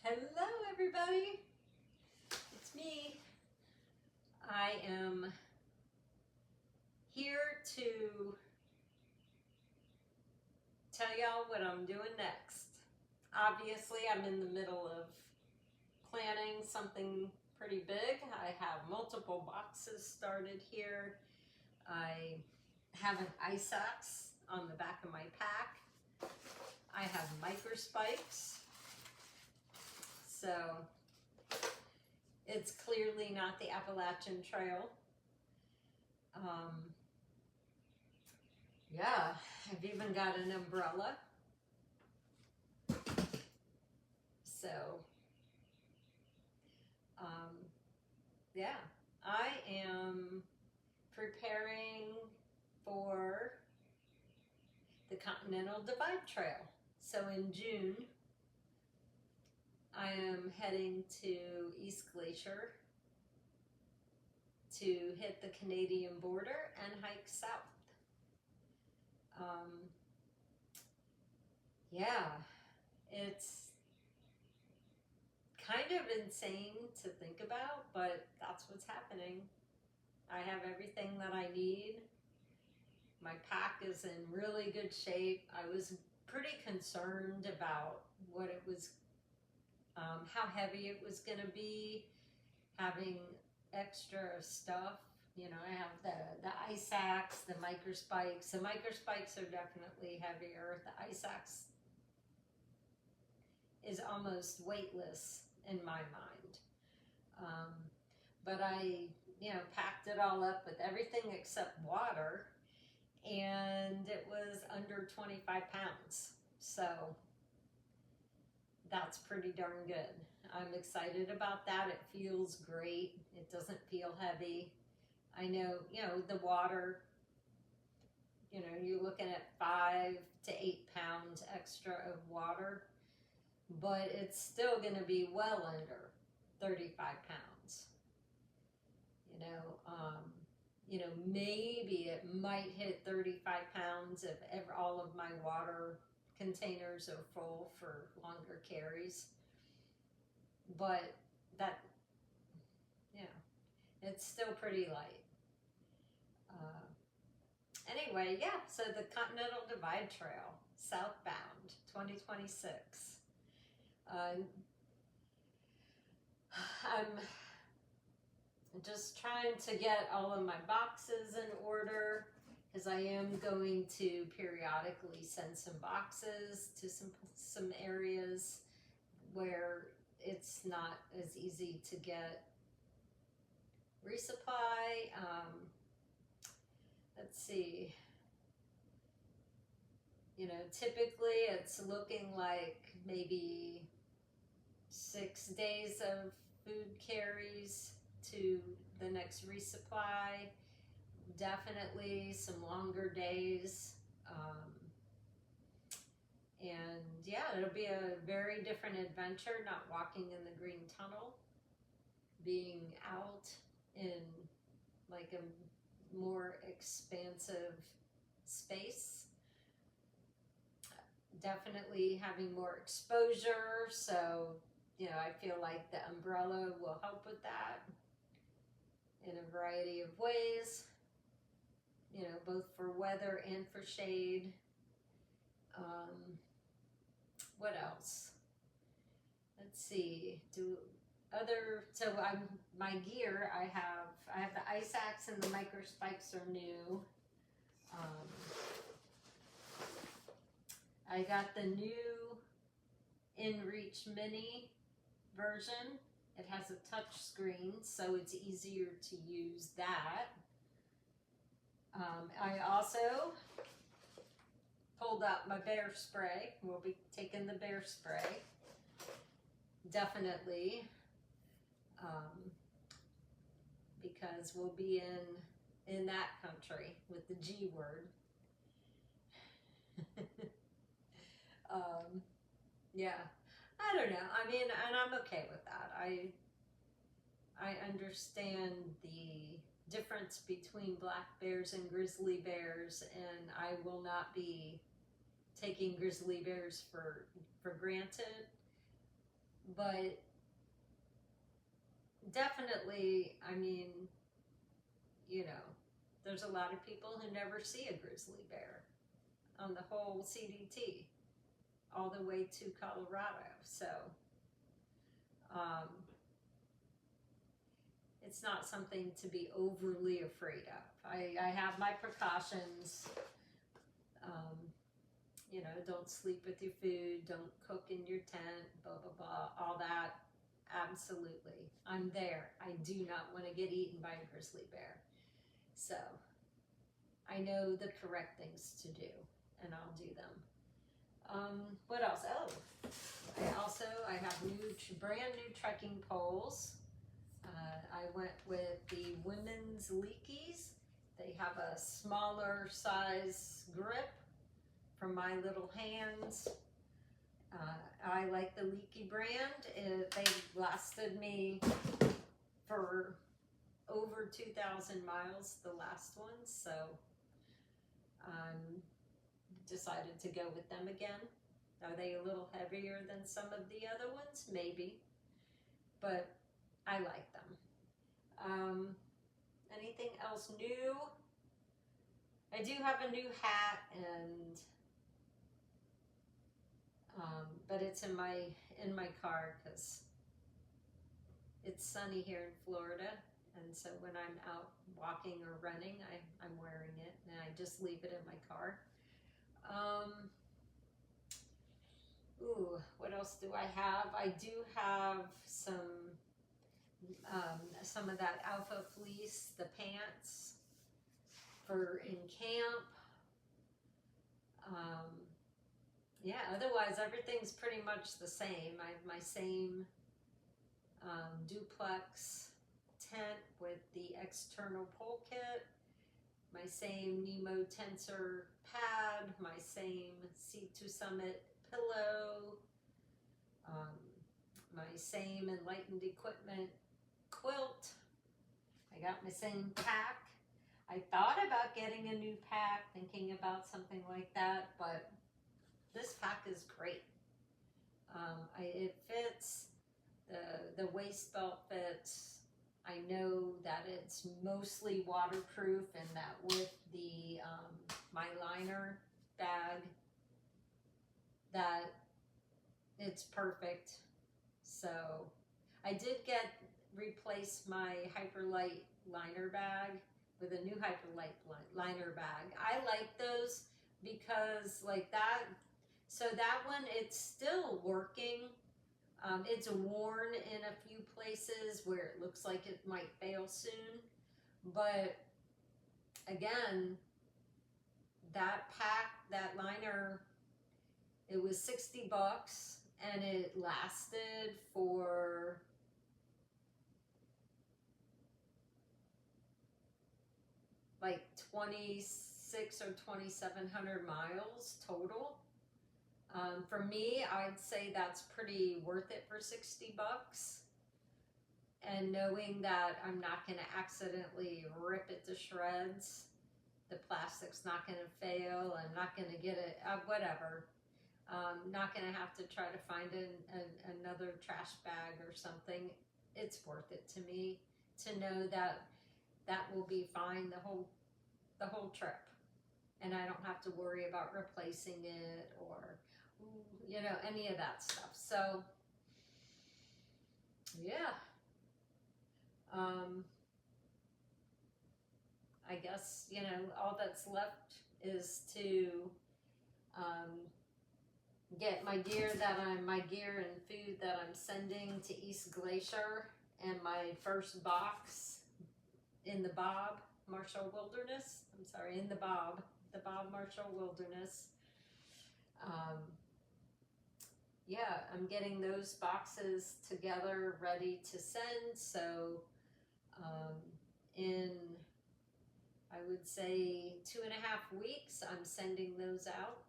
Hello, everybody. It's me. I am here to tell y'all what I'm doing next. Obviously, I'm in the middle of planning something pretty big. I have multiple boxes started here. I have an ice axe on the back of my pack. I have microspikes. So it's clearly not the Appalachian Trail. Yeah, I've even got an umbrella. So, yeah, I am preparing for the Continental Divide Trail. So in June, I am heading to East Glacier to hit the Canadian border and hike south. Yeah, it's kind of insane to think about, but that's what's happening. I have everything that I need. My pack is in really good shape. I was pretty concerned about what it was, how heavy it was going to be, having extra stuff. You know, I have the ice axe, the microspikes. The microspikes are definitely heavier. The ice axe is almost weightless in my mind. But I, packed it all up with everything except water, and it was under 25 pounds. So that's pretty darn good. I'm excited about that. It feels great. It doesn't feel heavy. I know, the water, you're looking at 5 to 8 pounds extra of water, but it's still going to be well under 35 pounds. Maybe it might hit 35 pounds if all of my water containers are full for longer carries. But that, it's still pretty light. Anyway, yeah, so the Continental Divide Trail, southbound, 2026. I'm just trying to get all of my boxes in order because I am going to periodically send some boxes to some areas where it's not as easy to get resupply. Let's see. Typically it's looking like maybe 6 days of food carries to the next resupply. Definitely some longer days. And yeah, it'll be a very different adventure, not walking in the Green Tunnel, being out in like a more expansive space. Definitely having more exposure, so I feel like the umbrella will help with that in a variety of ways, both for weather and for shade. What else? Let's see. My gear, I have the ice axe and the microspikes are new. I got the new InReach Mini version. It has a touch screen, so it's easier to use that. I also pulled out my bear spray. We'll be taking the bear spray. Definitely. Because we'll be in that country with the G word. Yeah, I don't know. I mean, and I'm okay with that. I understand the difference between black bears and grizzly bears, and I will not be taking grizzly bears for granted. But definitely, I mean, you know, there's a lot of people who never see a grizzly bear on the whole CDT all the way to Colorado. So um, it's not something to be overly afraid of. I have my precautions. Um, you know, don't sleep with your food, don't cook in your tent, blah, blah, blah, all that. Absolutely. I'm there. I do not want to get eaten by a grizzly bear. So I know the correct things to do, and I'll do them. What else? Oh, I have brand new trekking poles. I went with the women's Leakeys. They have a smaller size grip for my little hands. I like the Leakey brand. They lasted me for over 2,000 miles, the last one, so decided to go with them again. Are they a little heavier than some of the other ones? Maybe, but I like them. Anything else new? I do have a new hat, and but it's in my car because it's sunny here in Florida, and so when I'm out walking or running, I'm wearing it, and I just leave it in my car. What else do I have? I do have some of that Alpha Fleece, the pants for in camp. Yeah, otherwise everything's pretty much the same. I have my same duplex tent with the external pole kit, my same Nemo tensor pad, my same C2 Summit pillow, my same Enlightened Equipment quilt. I got my same pack. I thought about getting a new pack, thinking about something like that, but this pack is great. It fits, the waist belt fits. I know that it's mostly waterproof, and that with the my liner bag, that it's perfect. So I did replace my Hyperlite liner bag with a new Hyperlite liner bag. I like those because like that, so that one, it's still working. It's worn in a few places where it looks like it might fail soon. But again, that pack, that liner, it was $60 and it lasted for like 26 or 2,700 miles total. For me, I'd say that's pretty worth it for $60. And knowing that I'm not going to accidentally rip it to shreds, the plastic's not going to fail, I'm not going to get it, whatever. Not going to have to try to find another trash bag or something. It's worth it to me to know that that will be fine the whole trip, and I don't have to worry about replacing it or, you know, any of that stuff. So yeah, I guess, you know, all that's left is to get my gear and food that I'm sending to East Glacier, and my first box in the Bob Marshall Wilderness. I'm sorry, in the Bob Marshall Wilderness. Yeah, I'm getting those boxes together, ready to send. So in, I would say, 2.5 weeks, I'm sending those out.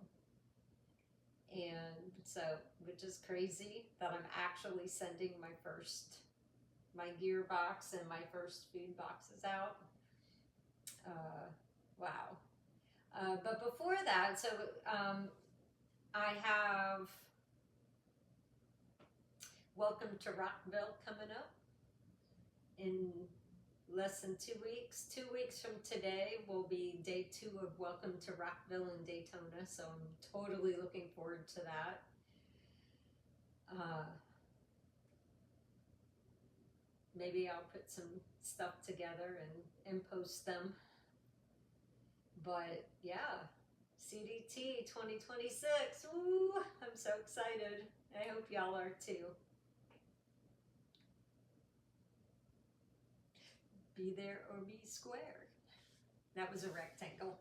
And so, which is crazy that I'm actually sending my gear box and my first food boxes out. Wow. But before that, so I have Welcome to Rockville coming up in less than 2 weeks. 2 weeks from today will be day 2 of Welcome to Rockville in Daytona, so I'm totally looking forward to that. Maybe I'll put some stuff together and post them. But yeah, CDT 2026. Woo! I'm so excited. I hope y'all are too. Be there or be square. That was a rectangle.